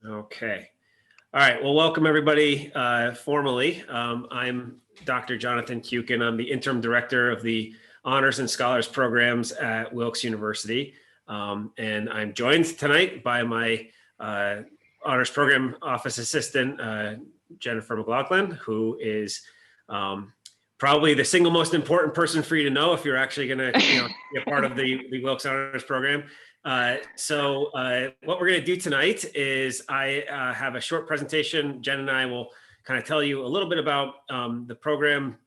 Okay. All right. Well, welcome everybody formally. I'm Dr. Jonathan Kukin. I'm the interim director of the Honors and Scholars programs at Wilkes University. And I'm joined tonight by my honors program office assistant, Jennifer McLaughlin, who is probably the single most important person for you to know if you're actually going to be a part of the Wilkes Honors program. So what we're going to do tonight is I have a short presentation. Jen and I will kind of tell you a little bit about the program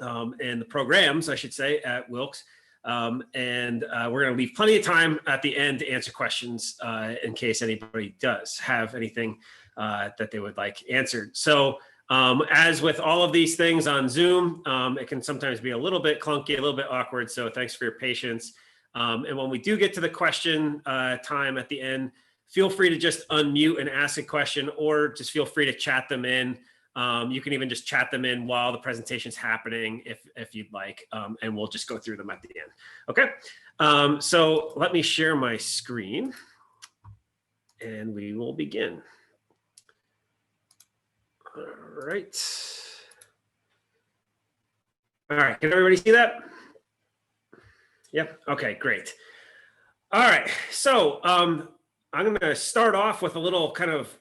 and the programs, I should say, at Wilkes. And we're going to leave plenty of time at the end to answer questions in case anybody does have anything that they would like answered. So as with all of these things on Zoom, it can sometimes be a little bit clunky, a little bit awkward. So thanks for your patience. And when we do get to the question time at the end, feel free to just unmute and ask a question, or just feel free to chat them in. You can even just chat them in while the presentation's happening if you'd like, and we'll just go through them at the end. Okay, so let me share my screen and we will begin. All right, can everybody see that? Yep. Okay, great. All right. So I'm going to start off with a little kind of,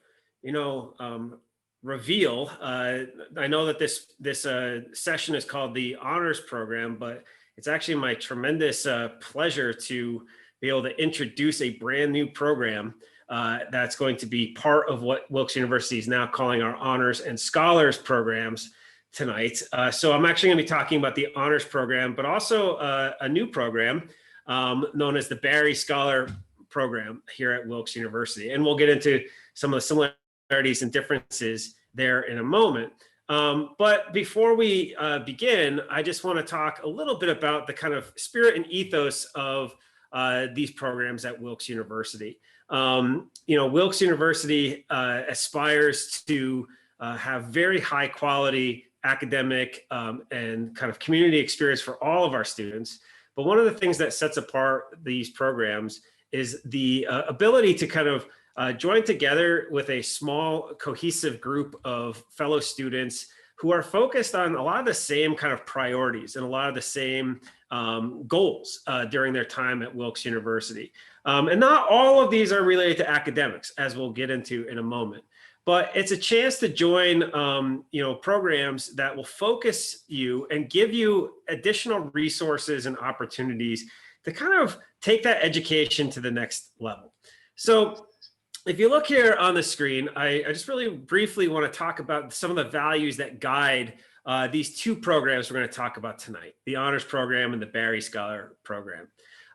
reveal. I know that this session is called the Honors Program, but it's actually my tremendous pleasure to be able to introduce a brand new program that's going to be part of what Wilkes University is now calling our Honors and Scholars programs tonight. So I'm actually going to be talking about the Honors Program, but also a new program known as the Barry Scholar Program here at Wilkes University. And we'll get into some of the similarities and differences there in a moment. But before we begin, I just want to talk a little bit about the kind of spirit and ethos of these programs at Wilkes University. Wilkes University aspires to have very high quality academic and kind of community experience for all of our students. But one of the things that sets apart these programs is the ability to kind of join together with a small cohesive group of fellow students who are focused on a lot of the same kind of priorities and a lot of the same goals during their time at Wilkes University. And not all of these are related to academics, as we'll get into in a moment. But it's a chance to join, programs that will focus you and give you additional resources and opportunities to kind of take that education to the next level. So if you look here on the screen, I just really briefly want to talk about some of the values that guide these two programs we're going to talk about tonight, the Honors Program and the Barry Scholar Program.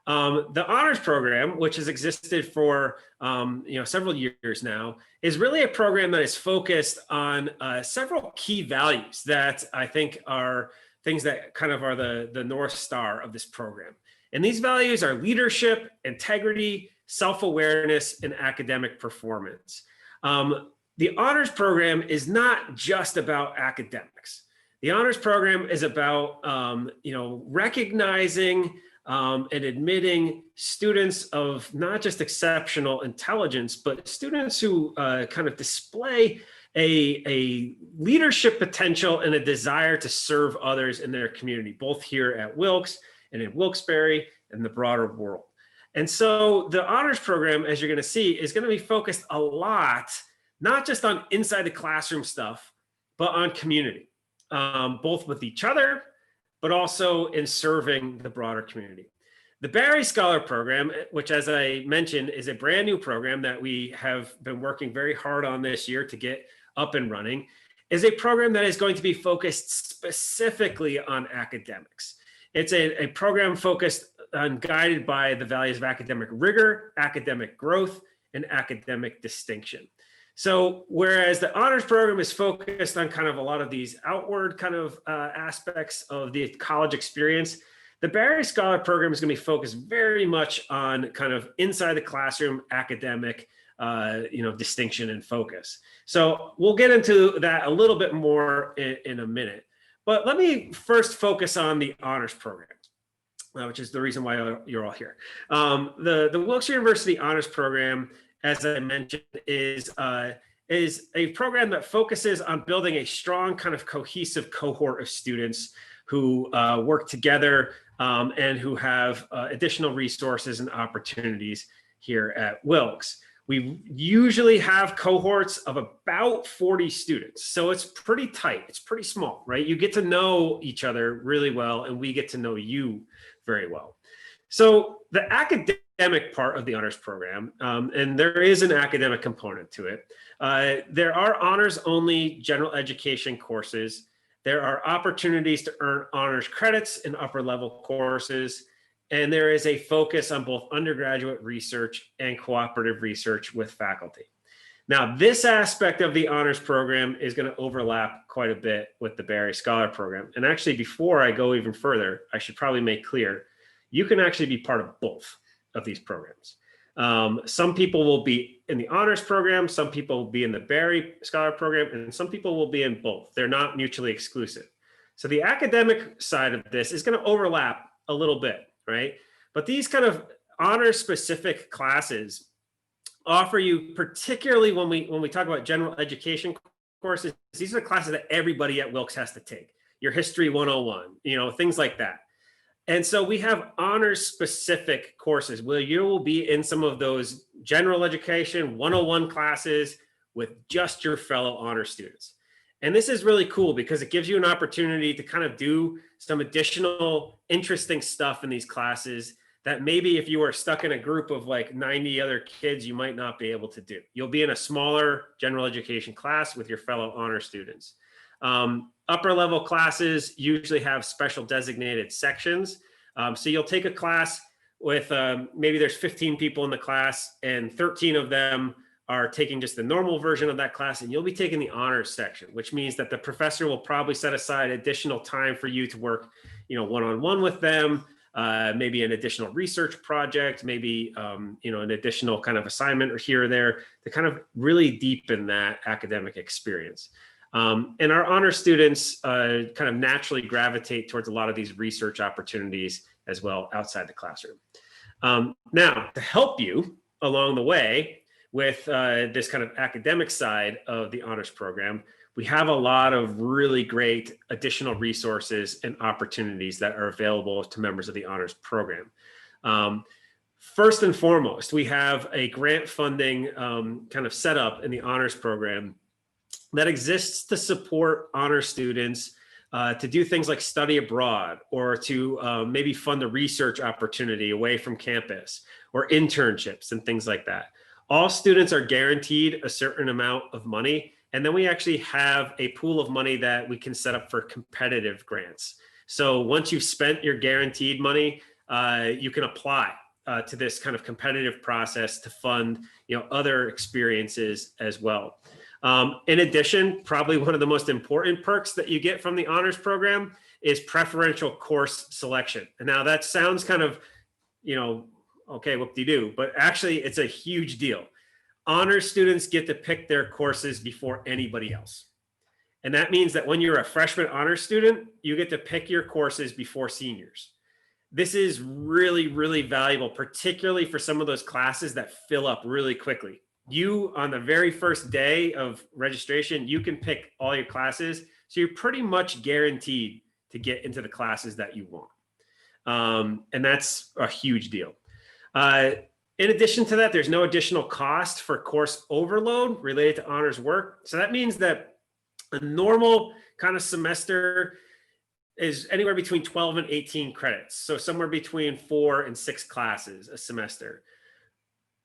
The Honors Program, which has existed for several years now, is really a program that is focused on several key values that I think are things that kind of are the North Star of this program. And these values are leadership, integrity, self-awareness, and academic performance. The Honors Program is not just about academics. The Honors Program is about recognizing and admitting students of not just exceptional intelligence, but students who kind of display a leadership potential and a desire to serve others in their community, both here at Wilkes and in Wilkes-Barre and the broader world. And so the Honors Program, as you're going to see, is going to be focused a lot, not just on inside the classroom stuff, but on community, both with each other, but also in serving the broader community. The Barry Scholar Program, which, as I mentioned, is a brand new program that we have been working very hard on this year to get up and running, is a program that is going to be focused specifically on academics. It's a program focused on, guided by the values of academic rigor, academic growth, and academic distinction. So whereas the Honors Program is focused on kind of a lot of these outward kind of aspects of the college experience, the Barry Scholar Program is going to be focused very much on kind of inside the classroom academic distinction and focus. So we'll get into that a little bit more in a minute. But let me first focus on the Honors Program, which is the reason why you're all here. The Wilkes University Honors Program as I mentioned, is a program that focuses on building a strong kind of cohesive cohort of students who work together and who have additional resources and opportunities here at Wilkes. We usually have cohorts of about 40 students. So it's pretty tight, it's pretty small, right? You get to know each other really well, and we get to know you very well. So the academic part of the honors program, and there is an academic component to it. There are honors only general education courses. There are opportunities to earn honors credits in upper level courses. And there is a focus on both undergraduate research and cooperative research with faculty. Now, this aspect of the honors program is going to overlap quite a bit with the Barry Scholar Program. And actually, before I go even further, I should probably make clear, you can actually be part of both of these programs. Some people will be in the honors program, some people will be in the Barry Scholar Program, and some people will be in both. They're not mutually exclusive. So the academic side of this is going to overlap a little bit, right? But these kind of honor specific classes offer you, particularly when we talk about general education courses, these are the classes that everybody at Wilkes has to take. Your History 101, things like that. And so we have honors specific courses where you will be in some of those general education 101 classes with just your fellow honor students. And this is really cool because it gives you an opportunity to kind of do some additional interesting stuff in these classes that maybe if you were stuck in a group of like 90 other kids, you might not be able to do. You'll be in a smaller general education class with your fellow honor students. Upper level classes usually have special designated sections. So you'll take a class with maybe there's 15 people in the class and 13 of them are taking just the normal version of that class, and you'll be taking the honors section, which means that the professor will probably set aside additional time for you to work, one-on-one with them, maybe an additional research project, maybe, an additional kind of assignment or here or there to kind of really deepen that academic experience. And our honor students kind of naturally gravitate towards a lot of these research opportunities as well outside the classroom. Now, to help you along the way with this kind of academic side of the honors program, we have a lot of really great additional resources and opportunities that are available to members of the honors program. First and foremost, we have a grant funding kind of setup in the honors program that exists to support honor students to do things like study abroad or to maybe fund a research opportunity away from campus or internships and things like that. All students are guaranteed a certain amount of money, and then we actually have a pool of money that we can set up for competitive grants. So once you've spent your guaranteed money, you can apply to this kind of competitive process to fund other experiences as well. In addition, probably one of the most important perks that you get from the honors program is preferential course selection. And now that sounds kind of, okay, whoop-de-doo, but actually it's a huge deal. Honors students get to pick their courses before anybody else. And that means that when you're a freshman honors student, you get to pick your courses before seniors. This is really, really valuable, particularly for some of those classes that fill up really quickly. You, on the very first day of registration, you can pick all your classes. So you're pretty much guaranteed to get into the classes that you want. And that's a huge deal. In addition to that, there's no additional cost for course overload related to honors work. So that means that a normal kind of semester is anywhere between 12 and 18 credits. So somewhere between 4 and 6 classes a semester.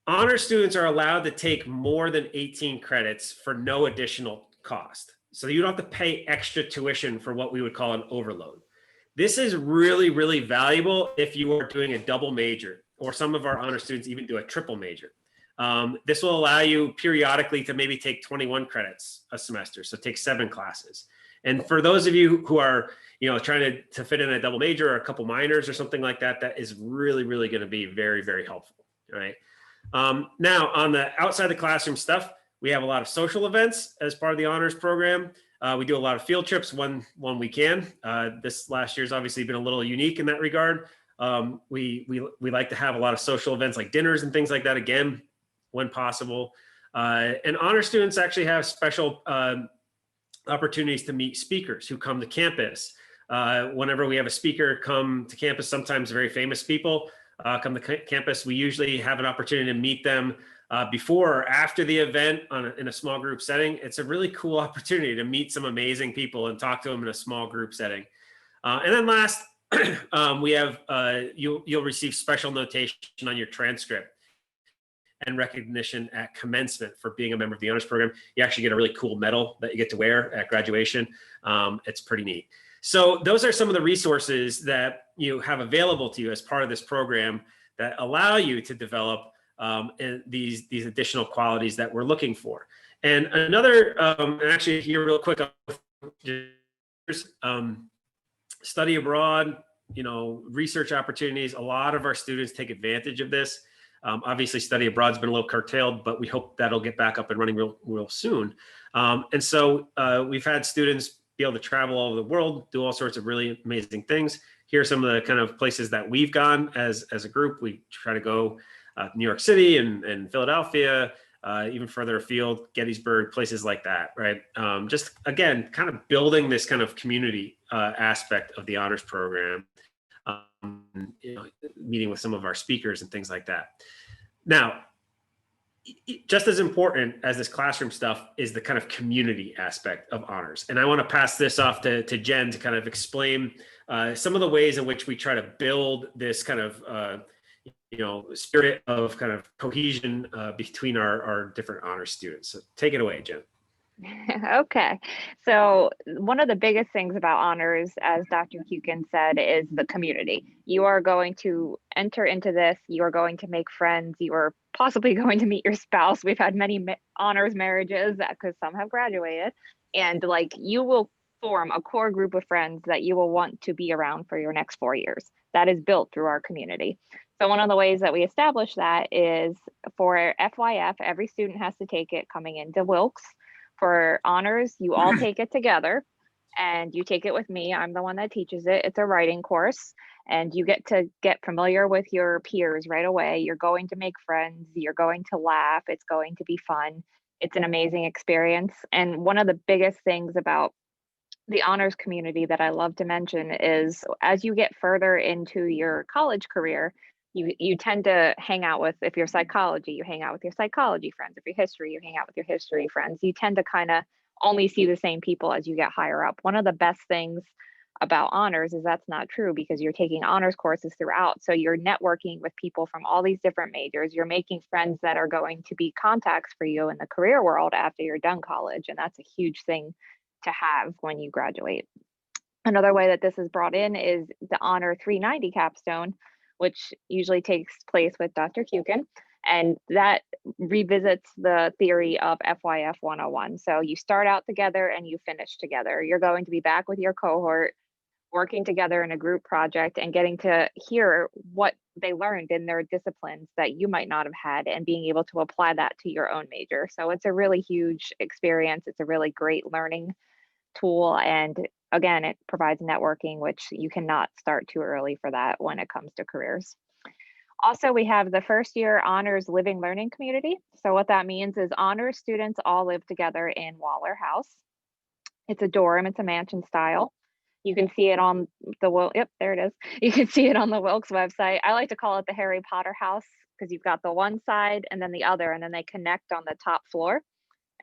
Honor students are allowed to take more than 18 credits for no additional cost. So you don't have to pay extra tuition for what we would call an overload. This is really, really valuable if you are doing a double major, or some of our honor students even do a triple major. This will allow you periodically to maybe take 21 credits a semester, so take 7 classes. And for those of you who are trying to fit in a double major or a couple minors or something like that, that is really, really going to be very, very helpful, all right? Now, on the outside the classroom stuff, we have a lot of social events as part of the honors program. We do a lot of field trips when we can. This last year has obviously been a little unique in that regard. We like to have a lot of social events like dinners and things like that, again, when possible. And honor students actually have special opportunities to meet speakers who come to campus. Whenever we have a speaker come to campus, sometimes very famous people come to campus, we usually have an opportunity to meet them before or after the event in a small group setting. It's a really cool opportunity to meet some amazing people and talk to them in a small group setting. And then last, we have, you'll receive special notation on your transcript and recognition at commencement for being a member of the honors program. You actually get a really cool medal that you get to wear at graduation. It's pretty neat. So those are some of the resources that you have available to you as part of this program that allow you to develop these additional qualities that we're looking for. And another, and actually here real quick, study abroad, research opportunities. A lot of our students take advantage of this. Obviously study abroad's been a little curtailed, but we hope that'll get back up and running real soon. And so we've had students be able to travel all over the world, do all sorts of really amazing things. Here are some of the kind of places that we've gone as a group. We try to go New York City and Philadelphia, even further afield, Gettysburg, places like that, right? Just again, kind of building this kind of community aspect of the honors program, meeting with some of our speakers and things like that. Now, just as important as this classroom stuff is the kind of community aspect of honors. And I want to pass this off to Jen to kind of explain some of the ways in which we try to build this kind of spirit of kind of cohesion between our different honors students. So take it away, Jen. Okay, so one of the biggest things about honors, as Dr. Kukin said, is the community. You are going to enter into this, you are going to make friends, you are possibly going to meet your spouse. We've had many honors marriages because some have graduated, and like you will form a core group of friends that you will want to be around for your next 4 years. That is built through our community. So one of the ways that we establish that is for FYF, every student has to take it coming into Wilkes. For honors, you all take it together and you take it with me. I'm the one that teaches it. It's a writing course and you get to get familiar with your peers right away. You're going to make friends. You're going to laugh. It's going to be fun. It's an amazing experience. And one of the biggest things about the honors community that I love to mention is as you get further into your college career, you tend to hang out with, if you're psychology, you hang out with your psychology friends. If you're history, you hang out with your history friends. You tend to kind of only see the same people as you get higher up. One of the best things about honors is that's not true because you're taking honors courses throughout. So you're networking with people from all these different majors. You're making friends that are going to be contacts for you in the career world after you're done college. And that's a huge thing to have when you graduate. Another way that this is brought in is the Honor 390 capstone, which usually takes place with Dr. Kukin, and that revisits the theory of FYF 101. So you start out together and you finish together. You're going to be back with your cohort, working together in a group project and getting to hear what they learned in their disciplines that you might not have had and being able to apply that to your own major. So it's a really huge experience. It's a really great learning tool. And again, it provides networking, which you cannot start too early for that when it comes to careers. Also, we have the first year honors living learning community. So what that means is honors students all live together in Waller House. It's a dorm, it's a mansion style. You can see it on the, yep, there it is. You can see it on the Wilkes website. I like to call it the Harry Potter house because you've got the one side and then the other, and then they connect on the top floor.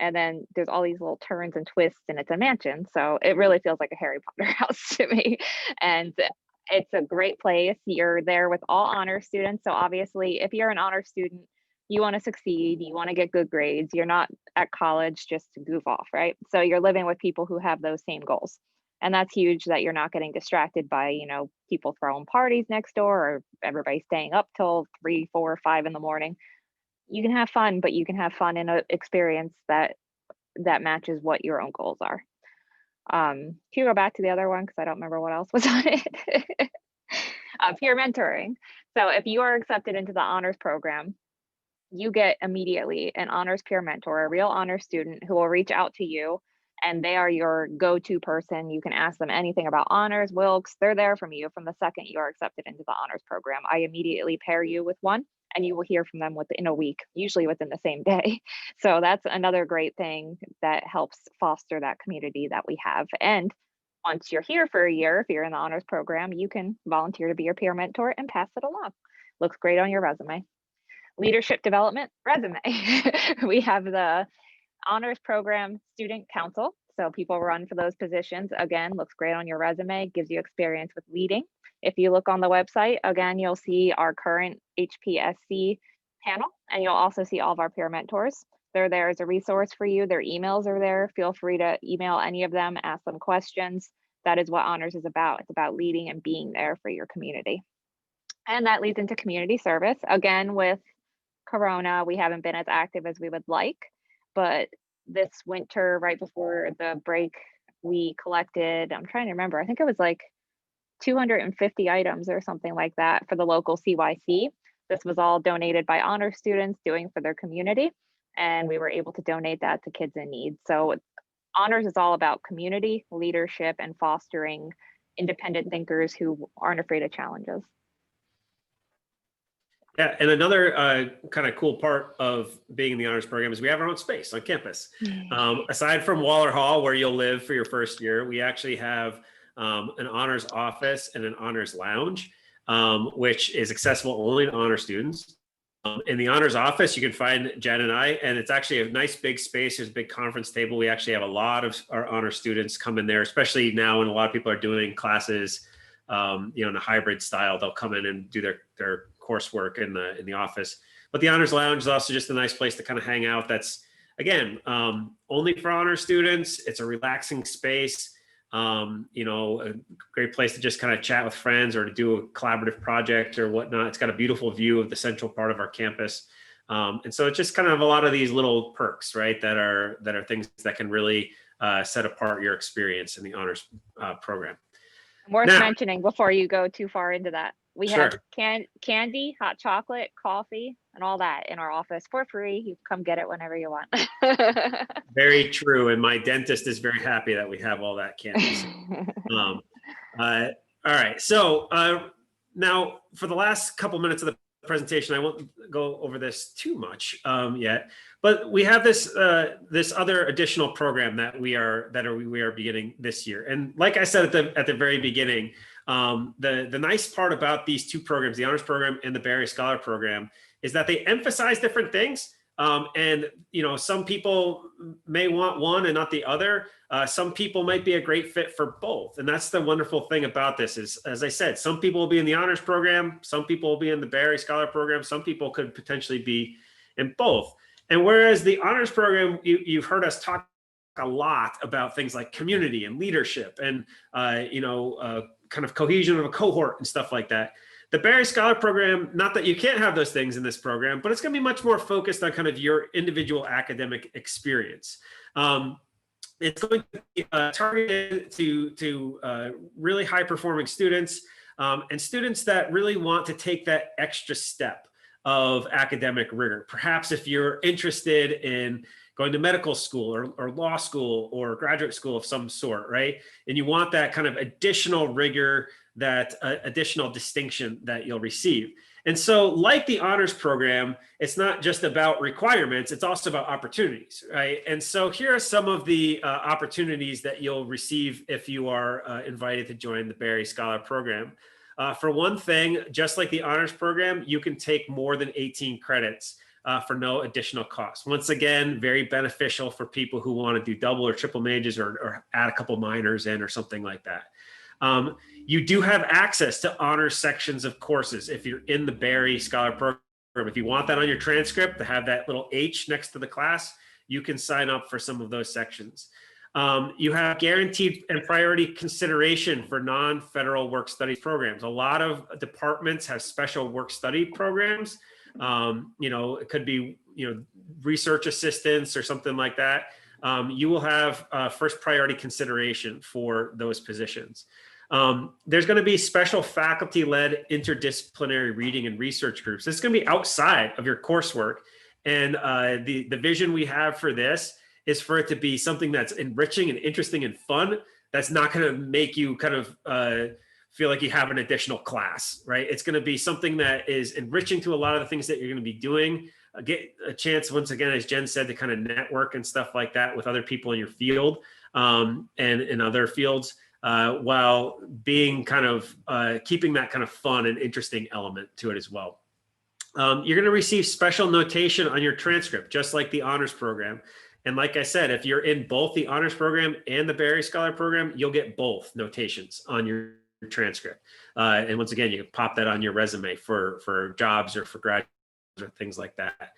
And then there's all these little turns and twists and it's a mansion. So it really feels like a Harry Potter house to me. And it's a great place. You're there with all honor students. So obviously if you're an honor student, you want to succeed, you want to get good grades. You're not at college just to goof off, right? So you're living with people who have those same goals. And that's huge that you're not getting distracted by, people throwing parties next door or everybody staying up till 3, 4, 5 in the morning. You can have fun, but you can have fun in an experience that matches what your own goals are. Can you go back to the other one? Because I don't remember what else was on it. Peer mentoring. So if you are accepted into the honors program, you get immediately an honors peer mentor, a real honors student who will reach out to you, and they are your go-to person. You can ask them anything about honors, Wilkes. They're there from you from the second you are accepted into the honors program. I immediately pair you with one, and you will hear from them within a week, usually within the same day. So that's another great thing that helps foster that community that we have. And once you're here for a year, if you're in the honors program, you can volunteer to be your peer mentor and pass it along. Looks great on your resume. Leadership development resume. We have the honors program student council. So people run for those positions. Again, looks great on your resume, gives you experience with leading. If you look on the website, again, you'll see our current HPSC panel, and you'll also see all of our peer mentors. They're there as a resource for you. Their emails are there. Feel free to email any of them, ask them questions. That is what honors is about. It's about leading and being there for your community. And that leads into community service. Again, with Corona, we haven't been as active as we would like, but this winter, right before the break, we collected, I'm trying to remember, I think it was like 250 items or something like that for the local CYC. This was all donated by honor students doing for their community, and we were able to donate that to kids in need. So honors is all about community, leadership, and fostering independent thinkers who aren't afraid of challenges. Yeah, and another kind of cool part of being in the honors program is we have our own space on campus. Aside from Waller Hall, where you'll live for your first year, we actually have an honors office and an honors lounge, which is accessible only to honor students. In the honors office, you can find Jen and I, and it's actually a nice big space. There's a big conference table. We actually have a lot of our honor students come in there, especially now when a lot of people are doing classes, in a hybrid style. They'll come in and do their coursework in the office. But the honors lounge is also just a nice place to kind of hang out. That's, again, only for honor students. It's a relaxing space. A great place to just kind of chat with friends or to do a collaborative project or whatnot. It's got a beautiful view of the central part of our campus. And so it's just kind of a lot of these little perks, right? That are things that can really set apart your experience in the honors program. Worth mentioning before you go too far into that. We Sure. have candy, hot chocolate, coffee, and all that in our office for free. You come get it whenever you want. Very true. And my dentist is very happy that we have all that candy. All right. So now for the last couple minutes of the presentation, I won't go over this too much yet, but we have this other additional program that we are beginning this year. And like I said at the very beginning, the nice part about these two programs, the honors program and the Barry Scholar program, is that they emphasize different things. And some people may want one and not the other. Some people might be a great fit for both. And that's the wonderful thing about this is, as I said, some people will be in the honors program, some people will be in the Barry Scholar program, some people could potentially be in both. And whereas the honors program, you've heard us talk a lot about things like community and leadership and, kind of cohesion of a cohort and stuff like that. The Barry Scholar program, not that you can't have those things in this program, but it's going to be much more focused on kind of your individual academic experience. It's going to be targeted to really high performing students and students that really want to take that extra step of academic rigor. Perhaps if you're interested in going to medical school or law school or graduate school of some sort, right? And you want that kind of additional rigor, that additional distinction that you'll receive. And so like the honors program, it's not just about requirements, it's also about opportunities, right? And so here are some of the opportunities that you'll receive if you are invited to join the Barry Scholar program. For one thing, just like the honors program, you can take more than 18 credits for no additional cost. Once again, very beneficial for people who want to do double or triple majors or add a couple minors in or something like that. You do have access to honors sections of courses if you're in the Barry Scholar program. If you want that on your transcript to have that little H next to the class, you can sign up for some of those sections. You have guaranteed and priority consideration for non-federal work study programs. A lot of departments have special work study programs. It could be, research assistants or something like that. You will have first priority consideration for those positions. There's going to be special faculty-led interdisciplinary reading and research groups. This is going to be outside of your coursework. And the vision we have for this is for it to be something that's enriching and interesting and fun. That's not going to make you kind of feel like you have an additional class, right? It's going to be something that is enriching to a lot of the things that you're going to be doing. Get a chance, once again, as Jen said, to kind of network and stuff like that with other people in your field and in other fields, while being kind of keeping that kind of fun and interesting element to it as well. You're going to receive special notation on your transcript, just like the honors program. And like I said, if you're in both the honors program and the Barry Scholar program, you'll get both notations on your transcript. And once again, you can pop that on your resume for jobs or for graduates or things like that.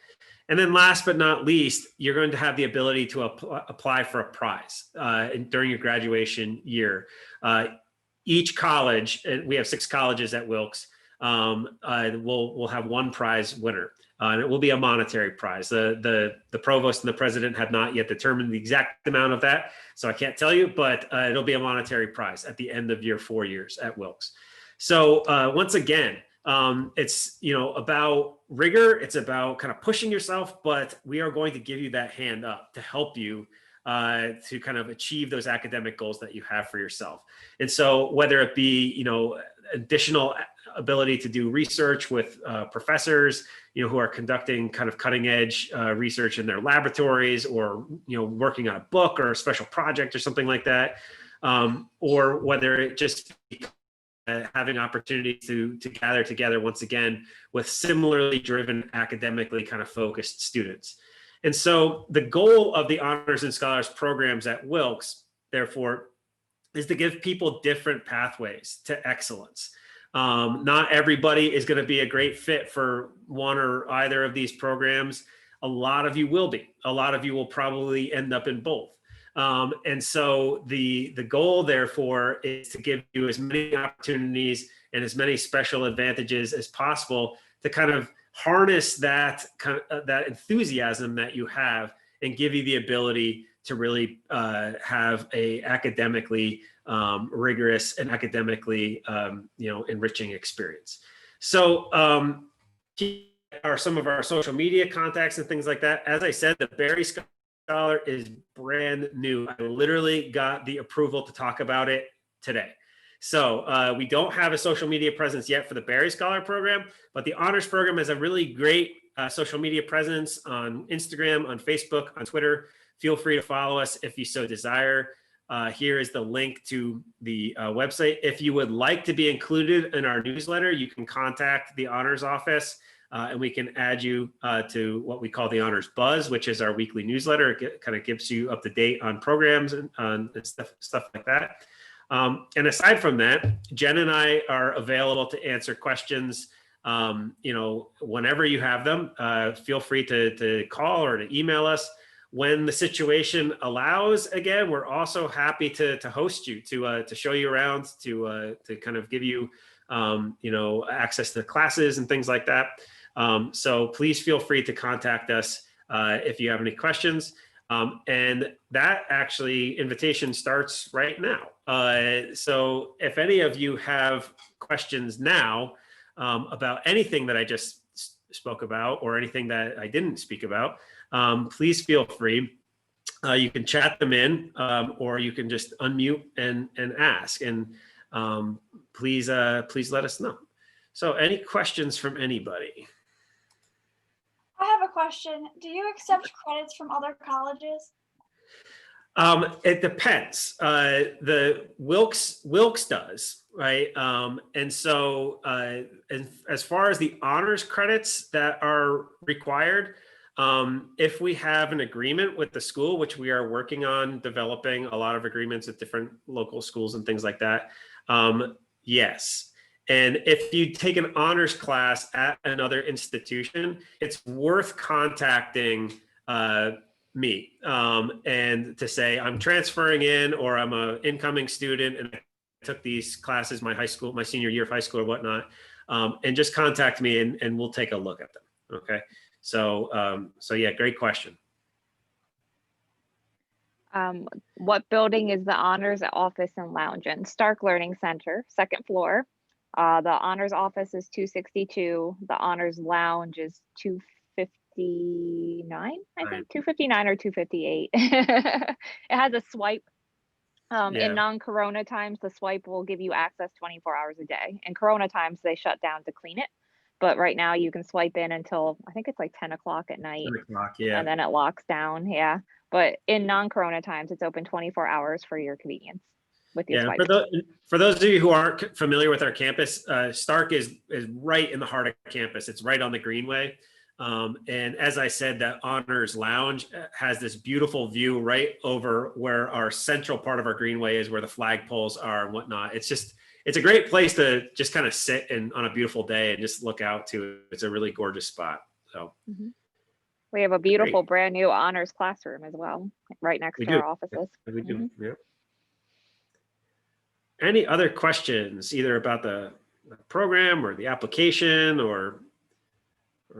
And then last but not least, you're going to have the ability to apply for a prize during your graduation year. Each college, and we have 6 colleges at Wilkes, we'll have one prize winner. And it will be a monetary prize. The provost and the president have not yet determined the exact amount of that, so I can't tell you, but it'll be a monetary prize at the end of your 4 years at Wilkes. So once again, it's about rigor. It's about kind of pushing yourself, but we are going to give you that hand up to help you to kind of achieve those academic goals that you have for yourself. And so whether it be additional ability to do research with professors, who are conducting kind of cutting edge research in their laboratories, or, working on a book or a special project or something like that. Or whether it just having opportunities to gather together once again with similarly driven, academically kind of focused students. And so the goal of the Honors and Scholars programs at Wilkes, therefore, is to give people different pathways to excellence. Not everybody is going to be a great fit for one or either of these programs. A lot of you will be. A lot of you will probably end up in both. And so the goal, therefore, is to give you as many opportunities and as many special advantages as possible to kind of harness that that enthusiasm that you have and give you the ability to really have a academically rigorous and academically enriching experience. So are some of our social media contacts and things like that. As I said, the Barry Scholar is brand new. I literally got the approval to talk about it today. So we don't have a social media presence yet for the Barry Scholar program, but the Honors program has a really great social media presence on Instagram, on Facebook, on Twitter. Feel free to follow us if you so desire. Here is the link to the website. If you would like to be included in our newsletter, you can contact the Honors office and we can add you to what we call the Honors Buzz, which is our weekly newsletter. It kind of gives you up to date on programs and stuff like that. And aside from that, Jen and I are available to answer questions, whenever you have them. Feel free to call or to email us. When the situation allows, again, we're also happy to host you, to show you around, to kind of give you, access to classes and things like that. So please feel free to contact us if you have any questions. And that actually invitation starts right now. So if any of you have questions now about anything that I just spoke about or anything that I didn't speak about, please feel free. You can chat them in or you can just unmute and ask. And please let us know. So any questions from anybody? I have a question. Do you accept credits from other colleges? It depends. The Wilkes does, right? And so as far as the honors credits that are required, if we have an agreement with the school, which we are working on developing a lot of agreements with different local schools and things like that, yes. And if you take an honors class at another institution, it's worth contacting me and to say, I'm transferring in, or I'm an incoming student and I took these classes my senior year of high school or whatnot, and just contact me and we'll take a look at them. Okay. So yeah, great question. What building is the honors office and lounge in? Stark Learning Center, second floor. The honors office is 262. The honors lounge is 259, I think, 259 or 258. It has a swipe Yeah. In non-corona times, the swipe will give you access 24 hours a day. In corona times, they shut down to clean it. But right now you can swipe in until I think it's like 10 o'clock at night 10 o'clock, yeah. and then it locks down. Yeah. But in non-corona times, it's open 24 hours for your convenience with your Yeah, swipe. for those of you who aren't familiar with our campus, Stark is right in the heart of campus. It's right on the Greenway. And as I said, that Honors Lounge has this beautiful view right over where our central part of our Greenway is, where the flagpoles are and whatnot. It's a great place to just kind of sit and on a beautiful day and just look out to. It's a really gorgeous spot. So we have a beautiful brand new honors classroom as well, right next to our offices. We do. Yeah. Any other questions, either about the program or the application or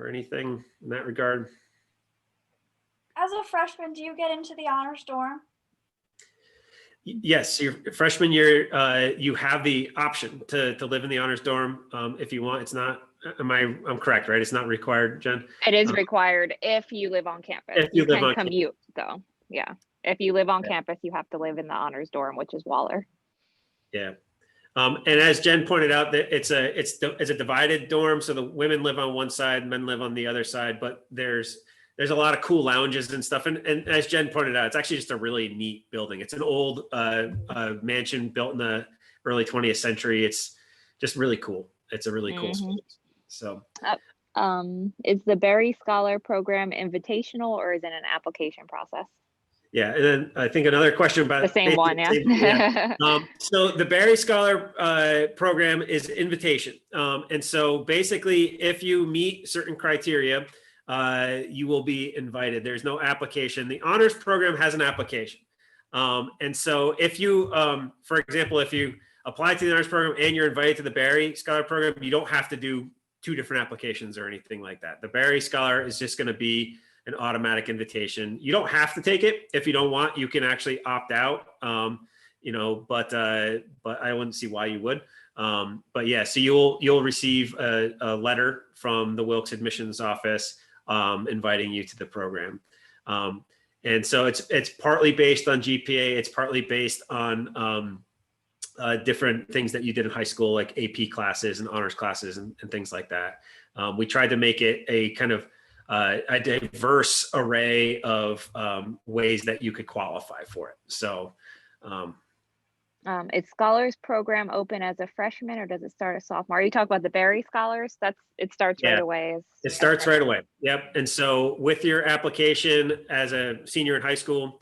anything in that regard? As a freshman, do you get into the honors dorm? Yes, your freshman year, you have the option to live in the honors dorm if you want. It's not. I'm correct, right? It's not required, Jen? It is required if you live on campus. If you live can on commute though. Yeah. If you live on campus, you have to live in the honors dorm, which is Waller. Yeah. And as Jen pointed out, that it's a divided dorm. So the women live on one side, men live on the other side, but there's a lot of cool lounges and stuff. And as Jen pointed out, it's actually just a really neat building. It's an old mansion built in the early 20th century. It's just really cool. It's a really cool space. So is the Berry Scholar program invitational or is it an application process? Yeah, and then I think another question about the same one, yeah. So the Berry Scholar program is invitation, and so basically, if you meet certain criteria, you will be invited. There's no application. The honors program has an application, and so if you, for example, if you apply to the honors program and you're invited to the Berry Scholar program, you don't have to do 2 different applications or anything like that. The Berry Scholar is just going to be an automatic invitation. You don't have to take it if you don't want. You can actually opt out, but I wouldn't see why you would. But yeah, so you'll receive a letter from the Wilkes Admissions office inviting you to the program. And so it's partly based on GPA. It's partly based on different things that you did in high school, like AP classes and honors classes and things like that. We tried to make it a kind of a diverse array of ways that you could qualify for it. So is Scholars program open as a freshman or does it start as sophomore? Are you talking about the Berry Scholars? It starts right away. It starts right away. Yep. And so with your application as a senior in high school,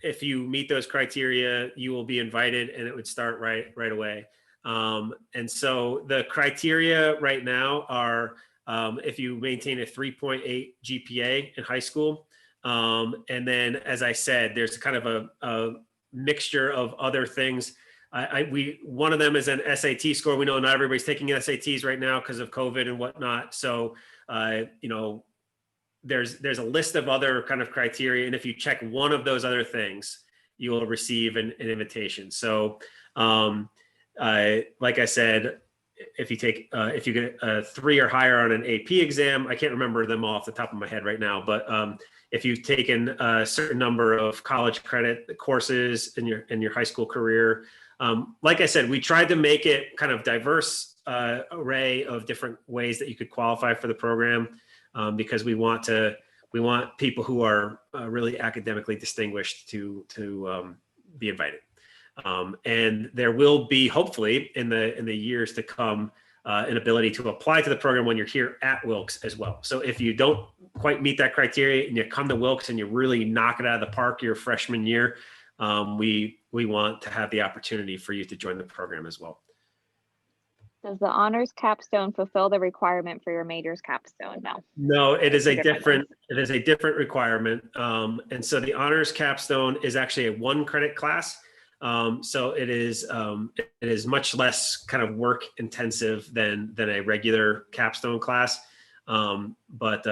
if you meet those criteria, you will be invited and it would start right away. And so the criteria right now are if you maintain a 3.8 GPA in high school. And then, as I said, there's kind of a mixture of other things. One of them is an SAT score. We know not everybody's taking SATs right now because of COVID and whatnot. So, there's a list of other kind of criteria. And if you check one of those other things, you will receive an invitation. So, like I said, if you get a 3 or higher on an AP exam, I can't remember them all off the top of my head right now, but if you've taken a certain number of college credit courses in your high school career, like I said, we tried to make it kind of diverse array of different ways that you could qualify for the program because we want people who are really academically distinguished to be invited. And there will be, hopefully, in the years to come, an ability to apply to the program when you're here at Wilkes as well. So if you don't quite meet that criteria and you come to Wilkes and you really knock it out of the park your freshman year, we want to have the opportunity for you to join the program as well. Does the honors capstone fulfill the requirement for your major's capstone? No, it is a different requirement. And so the honors capstone is actually a 1 credit class. So it is much less kind of work intensive than a regular capstone class. But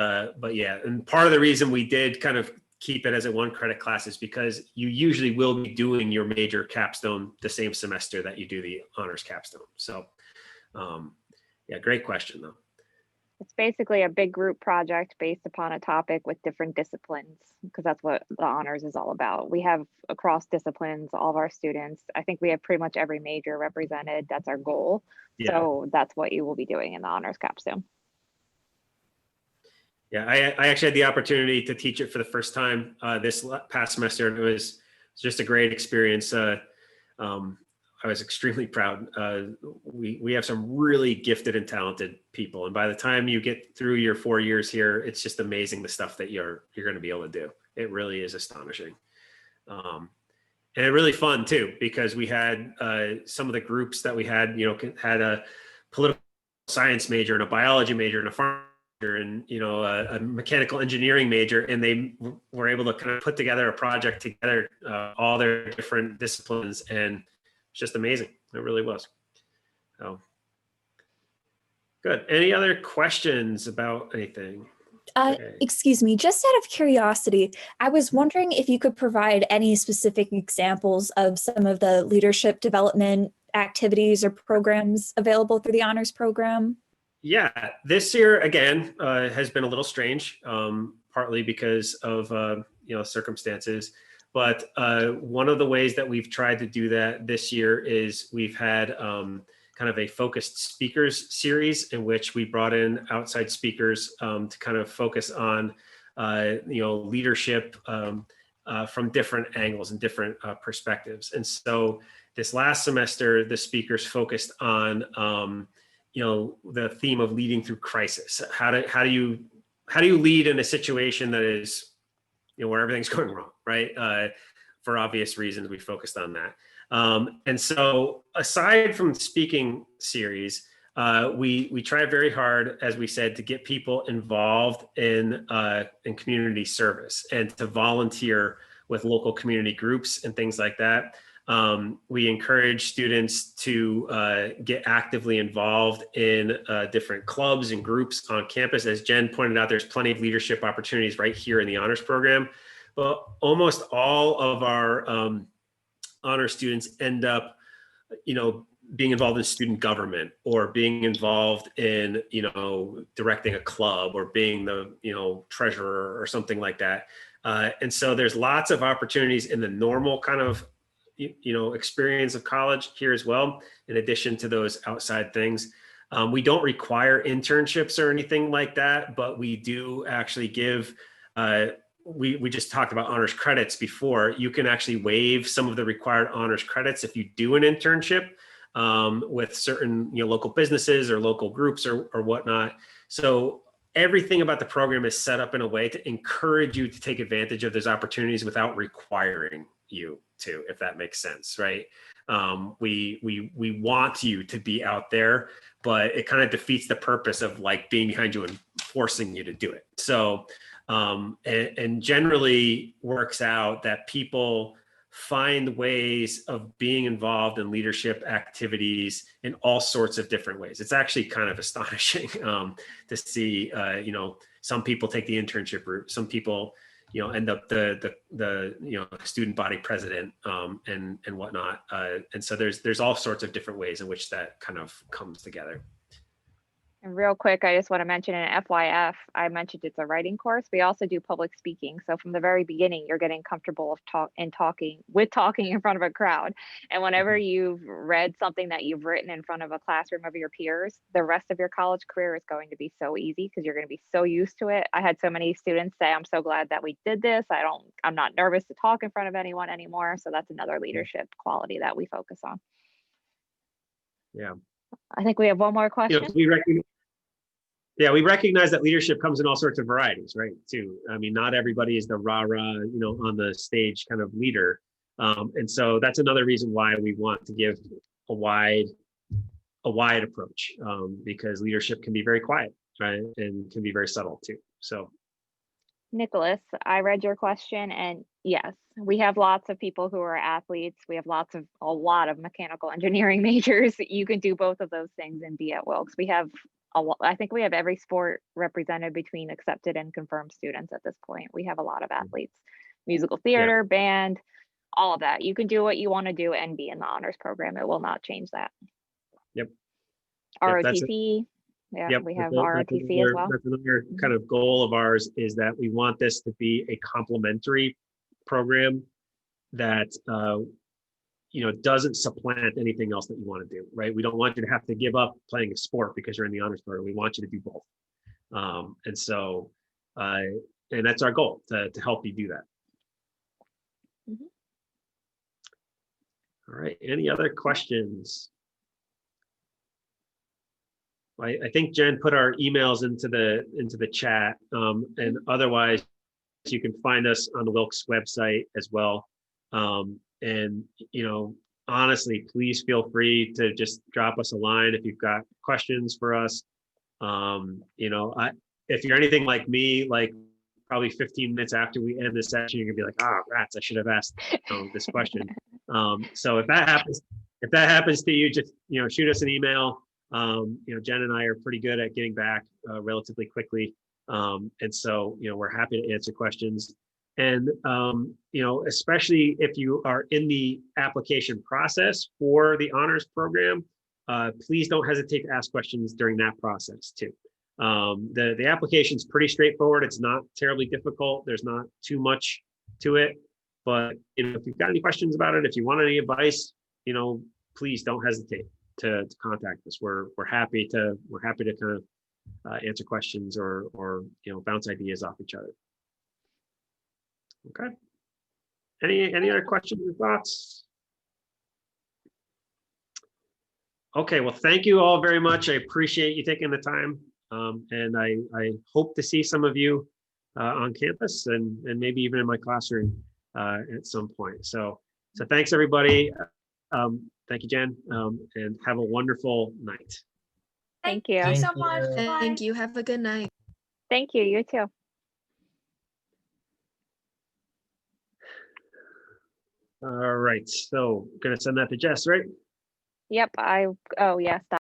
yeah, and part of the reason we did kind of keep it as a 1 credit class is because you usually will be doing your major capstone the same semester that you do the honors capstone. So yeah, great question though. It's basically a big group project based upon a topic with different disciplines, because that's what the honors is all about. We have across disciplines, all of our students. I think we have pretty much every major represented. That's our goal. Yeah. So that's what you will be doing in the honors capstone. Yeah, I actually had the opportunity to teach it for the first time this past semester, and it was just a great experience. I was extremely proud. We have some really gifted and talented people, and by the time you get through your 4 years here, it's just amazing the stuff that you're going to be able to do. It really is astonishing, and it really fun too, because we had some of the groups that we had, had a political science major and a biology major and a farm major and a mechanical engineering major, and they were able to kind of put together a project together, all their different disciplines, and it's just amazing. It really was. So good. Any other questions about anything? Okay. Excuse me, just out of curiosity, I was wondering if you could provide any specific examples of some of the leadership development activities or programs available through the honors program. Yeah, this year again has been a little strange, partly because of circumstances. But one of the ways that we've tried to do that this year is we've had kind of a focused speakers series in which we brought in outside speakers to kind of focus on leadership from different angles and different perspectives. And so this last semester, the speakers focused on the theme of leading through crisis. How do you lead in a situation that is where everything's going wrong, right? For obvious reasons, we focused on that. And so aside from the speaking series, we tried very hard, as we said, to get people involved in community service and to volunteer with local community groups and things like that. We encourage students to get actively involved in different clubs and groups on campus. As Jen pointed out, there's plenty of leadership opportunities right here in the honors program, but almost all of our honor students end up, being involved in student government or being involved in, directing a club or being the, treasurer or something like that. And so there's lots of opportunities in the normal kind of experience of college here as well, in addition to those outside things. We don't require internships or anything like that, but we do actually give, we just talked about honors credits before. You can actually waive some of the required honors credits if you do an internship with certain local businesses or local groups or whatnot. So everything about the program is set up in a way to encourage you to take advantage of those opportunities without requiring you to, if that makes sense, right? We want you to be out there, but it kind of defeats the purpose of like being behind you and forcing you to do it. So, and generally works out that people find ways of being involved in leadership activities in all sorts of different ways. It's actually kind of astonishing to see, some people take the internship route, some people end up the student body president and whatnot. And so there's all sorts of different ways in which that kind of comes together. And real quick, I just want to mention in FYF, I mentioned it's a writing course. We also do public speaking. So from the very beginning, you're getting comfortable talking in front of a crowd. And whenever you've read something that you've written in front of a classroom of your peers, the rest of your college career is going to be so easy because you're going to be so used to it. I had so many students say, I'm so glad that we did this. I'm not nervous to talk in front of anyone anymore. So that's another leadership quality that we focus on. Yeah. I think we have one more question. We recognize that leadership comes in all sorts of varieties, right? Too. I mean, not everybody is the rah-rah, on the stage kind of leader. And so that's another reason why we want to give a wide approach, because leadership can be very quiet, right? And can be very subtle too. So. Nicholas, I read your question, and yes, we have lots of people who are athletes. We have a lot of mechanical engineering majors. You can do both of those things and be at Wilkes. We have I think we have every sport represented between accepted and confirmed students at this point. We have a lot of athletes, musical theater, band, all of that. You can do what you want to do and be in the honors program. It will not change that. Yep. ROTC. Yeah, Yep, we have that's ROTC as well. That's another kind of goal of ours, is that we want this to be a complementary program that doesn't supplant anything else that you want to do, right? We don't want you to have to give up playing a sport because you're in the honors program. We want you to do both. And that's our goal, to help you do that. Mhm. All right, any other questions? I think Jen put our emails into the chat, and otherwise you can find us on the Wilkes website as well. And honestly, please feel free to just drop us a line if you've got questions for us. If you're anything like me, like probably 15 minutes after we end this session, you're gonna be like, rats, I should have asked this question. So if that happens to you, just shoot us an email. Jen and I are pretty good at getting back relatively quickly. And so, we're happy to answer questions. And, especially if you are in the application process for the honors program, please don't hesitate to ask questions during that process too. The application is pretty straightforward. It's not terribly difficult. There's not too much to it. But if you've got any questions about it, if you want any advice, please don't hesitate to contact us. We're happy to kind of answer questions or bounce ideas off each other. Okay. Any other questions or thoughts? Okay, well, thank you all very much. I appreciate you taking the time. And I hope to see some of you on campus and maybe even in my classroom at some point. So thanks everybody. Thank you, Jen, and have a wonderful night. Thank you. Thank you so much. Bye. Thank you. Have a good night. Thank you. You too. All right, so gonna send that to Jess, right? Yep. Oh, yes.